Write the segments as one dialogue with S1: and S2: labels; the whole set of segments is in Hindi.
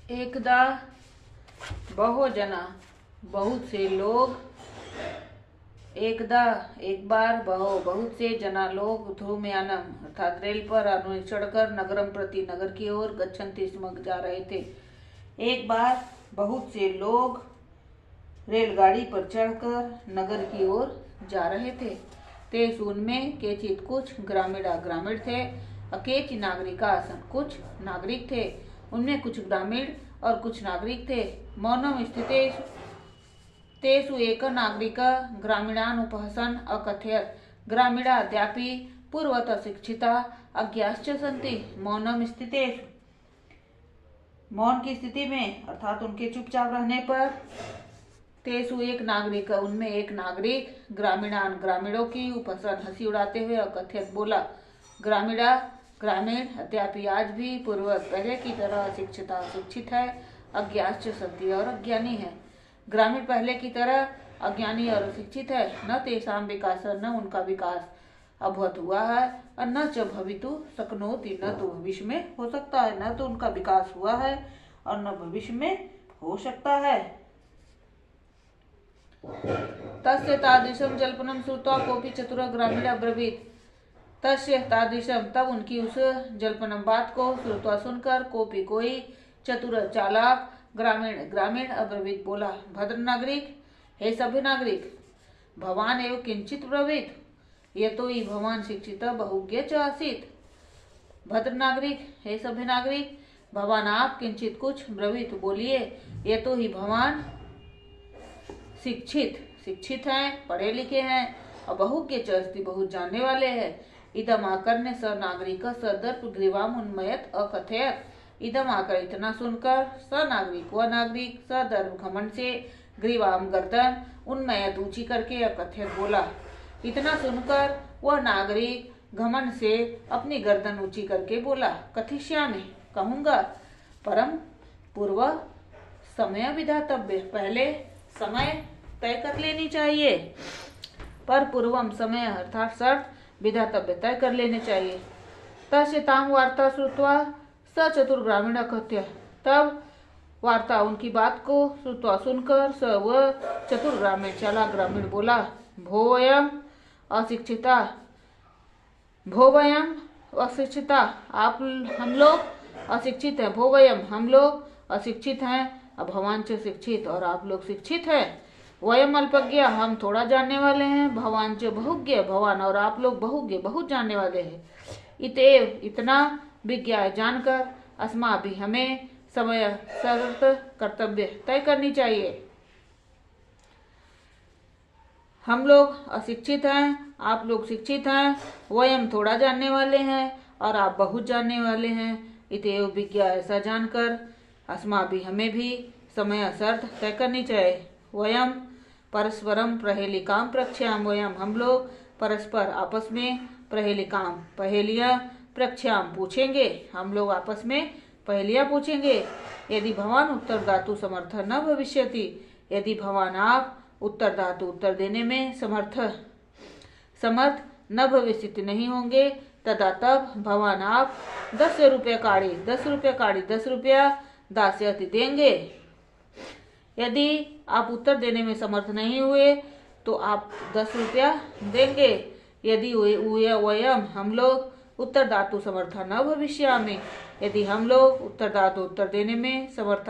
S1: एकदा बहुजना बहुत से लोग एकदा एक बार बहुत से जना लोग धूमयानम अर्थात रेल पर आरोहण चढ़कर नगरम प्रति नगर की ओर गच्छन्ति स्म जा रहे थे। एक बार बहुत से लोग रेलगाड़ी पर चढ़कर नगर की ओर जा रहे थे। तेस उनमें केचित कुछ ग्रामीण थे, केचि नागरिका आसन कुछ नागरिक थे। उनमें कुछ ग्रामीण और कुछ नागरिक थे। मौनम स्थितेषु तेषु एक नागरिक ग्रामीणान उपहसन अकथयत। ग्रामीणा अद्यापि पूर्वतः शिक्षिता अज्ञाश्च सन्ति। मौनम स्थितेषु मौन की स्थिति में अर्थात उनके चुपचाप रहने पर, तेसु एक नागरिक उनमें एक नागरिक ग्रामीणान ग्रामीणों की उपहसन हंसी उड़ाते हुए अकथयत बोला। ग्रामीण अद्यापि आज भी पूर्वत पहले की तरह शिक्षिता शिक्षित है, अज्ञाश्च सन्ति और अज्ञानी है। ग्रामीण पहले की तरह अज्ञानी और शिक्षित है। न तेषां विकास न उनका विकास अभवत हुआ है और न च भवितु शक्नोति न तो भविष्य में हो सकता है। न तो उनका विकास हुआ है और न भविष्य में हो सकता है। तस्य तादृशं जल्पनं श्रुत्वा कोऽपि चतुरः ग्रामीणः अब्रवीत्। तस्य तादृशम तब उनकी उस जल्पनम बात को श्रुत्वा सुनकर कोई चतुर चालाक ग्रामीण अब्रवीत बोला। भद्र नागरिक, हे सभ्य नागरिक, भवान एव किंचित ब्रवीत यतो हि भवान शिक्षित बहुज्ञ च आसीत्। भद्र नागरिक, हे सभ्य नागरिक, भवान आप किंचित कुछ ब्रवीत बोलिए, यतो हि भवान शिक्षित हैं, पढ़े लिखे हैं और बहुज्ञ च अस्ति बहुत जानने वाले हैं। इदम आकर्ण्य स नागरिक स दर्प ग्रीवाम उन्मयत अकथयत। इदम आकर इतना सुनकर स नागरिक वह नागरिक स दर्प घमंड से ग्रीवाम गर्दन उन्मयत ऊंची करके अकथयत बोला। इतना सुनकर वह नागरिक घमंड से अपनी गर्दन ऊंची करके बोला। कथिष्यामि कहूंगा, परम पूर्व समय विधातव्य पहले समय तय कर लेनी चाहिए। पर पूर्वम समय अर्थात शर्त विधातव्य तय कर लेने चाहिए। तस्य ताम वार्ता श्रुत्वा स चतुर ग्रामीण अकथ्य। तब वार्ता उनकी बात को श्रुत्वा सुनकर स वह चतुर चालाक ग्रामीण बोला। भो वयम अशिक्षिता आप हम लोग अशिक्षित हैं। भो वयम हम लोग अशिक्षित हैं, भवान च शिक्षित और आप लोग शिक्षित हैं। वयम अल्पज्ञ हम थोड़ा जानने वाले हैं, भवान च बहुज्ञ भवान और आप लोग बहुज्ञ बहुत जानने वाले हैं। इतेव इतना विज्ञा जानकर अस्मा भी हमें समय शर्त कर्तव्य तय करनी चाहिए। हम लोग अशिक्षित हैं, आप लोग शिक्षित हैं, वयम थोड़ा जानने वाले हैं और आप बहुत जानने वाले हैं। इतेव विज्ञा ऐसा जानकर अस्मा भी हमें भी समय शर्त तय करनी चाहिए। वयम परस्परम प्रहेलिकाम प्रक्ष्याम। वयम हम लोग परस्पर आपस में प्रहेलिकाम पहेलियां प्रक्ष्याम पूछेंगे। हम लोग आपस में पहेलियां पूछेंगे। यदि भवान उत्तर धातु समर्थ न भविष्यति, यदि भवान आप उत्तर धातु उत्तर देने में समर्थ न भविष्यति नहीं होंगे, तथा तब भवान आप 10 रुपया दास्यति देंगे। यदि आप उत्तर देने में समर्थ नहीं हुए तो आप 10 रुपया देंगे। यदि वयम हम लोग उत्तर धातु समर्था न भविष्यामि, यदि हम लोग उत्तर धातु उत्तर देने में समर्थ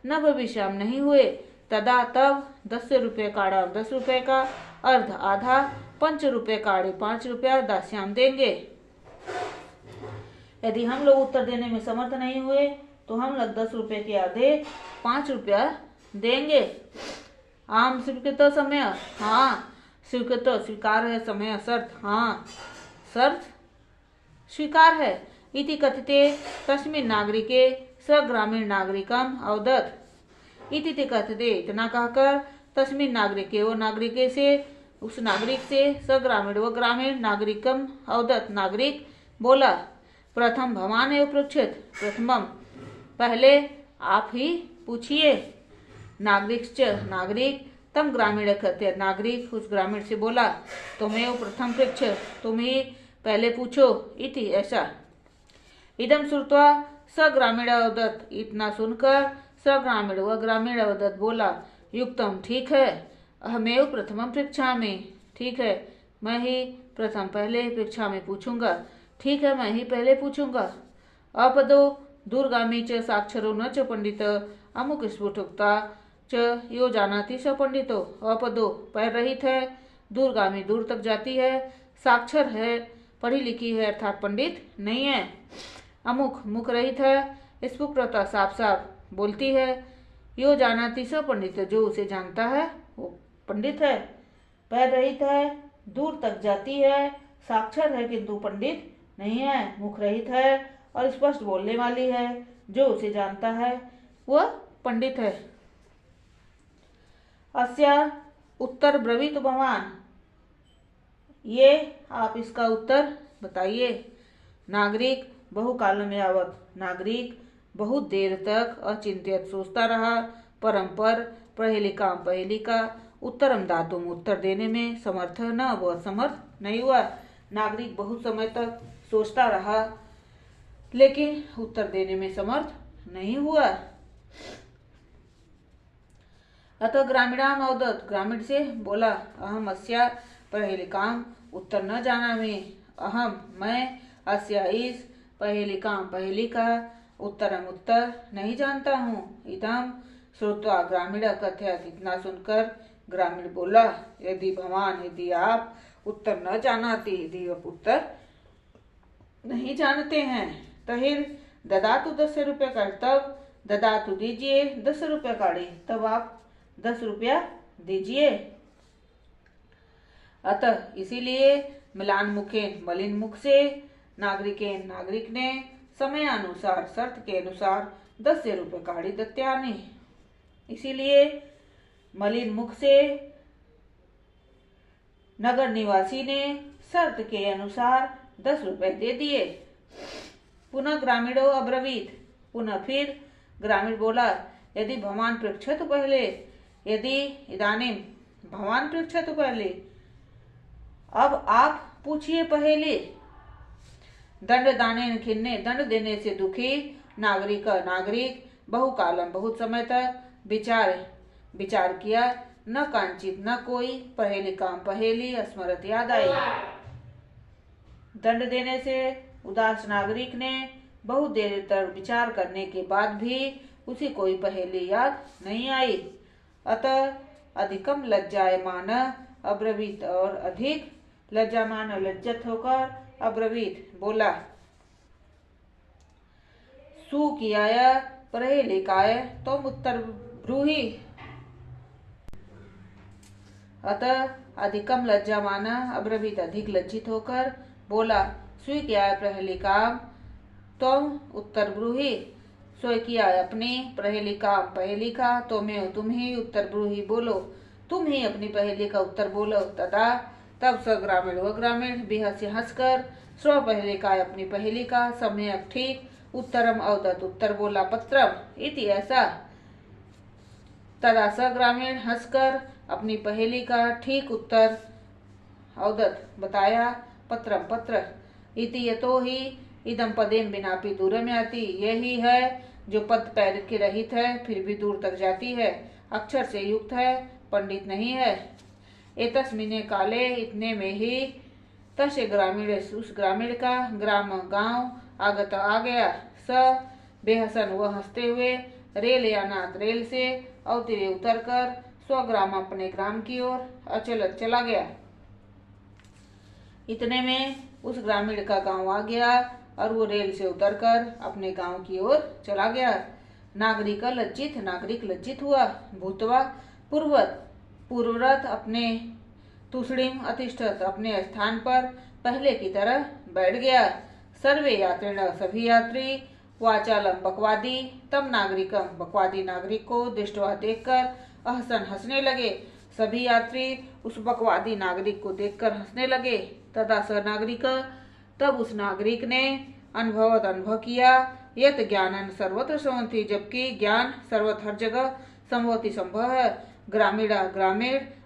S1: न भविष्याम नहीं हुए, तदा तब 10 रुपये काढ़ा 10 रुपये का अर्ध आधा 5 रुपये काढ़े 5 रुपया दास्याम देंगे। यदि हम लोग उत्तर देने में समर्थ नहीं हुए तो हम लोग 10 रुपये के आधे 5 रुपया देंगे। आम स्वीकृत समय, हाँ स्वीकृत स्वीकार है। समय शर्त, हाँ शर्त स्वीकार है। इति कथिते तस्मिन् नागरिके स ग्रामीण नागरिकम अवदत्। इति कथिते इतना कहकर तस्मिन् नागरिके वो नागरिके से उस नागरिक से स ग्रामीण व ग्रामीण नागरिकम अवदत् नागरिक बोला। प्रथम भवान एव पृच्छेत। प्रथमम पहले आप ही पूछिए। नागरिक तम ग्रामीण कहते नागरिक उस ग्रामीण से बोला। तुम्हें प्रथम पृच्छ तुम ही पहले पूछो। इति ऐसा। इदम श्रुत्वा स ग्रामीण अवदत्त। इतना सुनकर स ग्रामीण व ग्रामीण अवदत्त बोला, युक्तम, ठीक है, अहमेव प्रथमम पृच्छामि, ठीक है, मैं ही प्रथम पहले परीक्षा में पूछूंगा, ठीक है, मैं ही पहले पूछूंगा। अपदो दूरगामी च साक्षरो न च पंडित अमुक स्फुटुक्ता च यो जानाति स पंडितो। अपदो पैर रहित है, दूरगामी दूर तक जाती है, साक्षर है पढ़ी लिखी है अर्थात पंडित नहीं है, अमुक मुख रहित है, स्फुटता साफ साफ बोलती है, यो जानाति स पंडित जो उसे जानता है वो पंडित है, पैर रहित है, दूर तक जाती है, साक्षर है किंतु पंडित नहीं है, मुख रहित है और स्पष्ट बोलने वाली है, जो उसे जानता है वह पंडित है। अस्या उत्तर ब्रवीत भवान, ये आप इसका उत्तर बताइए। नागरिक बहुकालम यावत, नागरिक बहुत देर तक अचिंत्यत सोचता रहा, परंपर पहेलिकाम पहेलिका उत्तरम दातुम उत्तर देने में समर्थ न वह समर्थ नहीं हुआ। नागरिक बहुत समय तक सोचता रहा लेकिन उत्तर देने में समर्थ नहीं हुआ। अतः ग्रामीणाम अवदत्त, ग्रामीण से बोला, अहम अस्या पहेलिकाम उत्तर न जानामि, अहम मैं अस्या इस पहेलिकाम पहेलिका उत्तरम उत्तर नहीं जानता हूँ। इदम श्रुत्वा ग्रामीण कथयत, इतना सुनकर ग्रामीण बोला, यदि भवान यदि आप उत्तर न जानाते, यदि आप उत्तर नहीं जानते हैं, तहिर ददातु 10 रुपये का, तब ददातु दीजिए 10 रुपये काढ़ी, तब आप 10 रुपया दीजिए। अतः इसीलिए मिलान मुखेन मलिन मुख से, नागरिकेन नागरिक ने, समयानुसार शर्त के अनुसार 10 रुपये काढ़ी दत्यानी, इसीलिए मलिन मुख से नगर निवासी ने शर्त के अनुसार 10 रुपये दे दिए। पुनः ग्रामीणो अब्रवीत, पुनः फिर ग्रामीण बोला, यदि भवान पृच्छत पहले, यदि इदानीम भवान पृच्छत पहले, अब आप पूछिए पहले। दंड दाने खिन्ने, दंड देने से दुखी नागरिक, नागरिक बहुकालम बहुत समय तक विचार किया, न कांचित न कोई पहेलिकाम पहेली स्मृत याद आई। दंड देने से उदास नागरिक ने बहुत देर तक विचार करने के बाद भी उसे कोई पहेली याद नहीं आई। अतः अधिकम लज्जायमान अब्रवीत, और अधिक लज्जामान लज्जत होकर अब्रवीत बोला, सुकियाय पहेलिकाय तुम उत्तर ब्रूहि। अतः अधिकम लज्जामान अब्रवीत अधिक लज्जित होकर बोला, स्वीकिया पहेलिकाम तुम उत्तर ब्रूहि, स्वीकिया अपनी पहेलिका पहेलिका, तुम ही उत्तर ब्रूहि बोलो, तुम ही अपनी पहेली का उत्तर बोलो। तथा तब स ग्रामीण व ग्रामीण बिहस्य हंसकर स्व पहेलिका अपनी पहेली का सम्यक ठीक उत्तरम अवदत्त उत्तर बोला, पत्रम इति ऐसा। तदा स ग्रामीण हंसकर अपनी पहेली का ठीक उत्तर अवदत्त बताया, पत्रम पत्र, इति यतो ही इदम पदेन बिनापि दूरम याति, यही है जो पद पैर के रहित है फिर भी दूर तक जाती है, अक्षर से युक्त है पंडित नहीं है। एतस्मिने काले, इतने में ही, तस् ग्रामीण उस ग्रामीण का ग्राम गांव आगत आ गया, स बेहसन वह हंसते हुए रेल यानात रेल से अवतीरे उतर कर स्वग्राम अपने ग्राम की ओर अचलत चला गया। इतने में उस ग्रामीण का गांव आ गया और वो रेल से उतरकर अपने गांव की ओर चला गया। नागरिक लज्जित हुआ, भूतवा पूर्ववत अपने तुषड़िम अतिष्ठत अपने स्थान पर पहले की तरह बैठ गया। सर्वे यात्रिण सभी यात्री, वाचालम बकवादी तम नागरिकम बकवादी नागरिक को दृष्टवा देखकर अहसन हंसने लगे। सभी यात्री उस बकवादी नागरिक को देखकर हंसने लगे। तथा स नागरिक, तब उस नागरिक ने अनुभव किया, यत ज्ञानन सर्वत्र संभवति, जबकि ज्ञान सर्वत्र हर जगह संभवति संभव है। ग्रामीण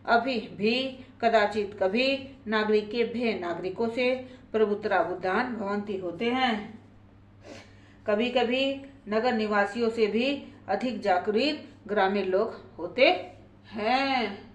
S1: अभी भी कदाचित कभी नागरिक के भे नागरिकों से प्रभुत्रा बुद्धान भवंती होते हैं। कभी कभी नगर निवासियों से भी अधिक जागरूक ग्रामीण लोग होते हैं।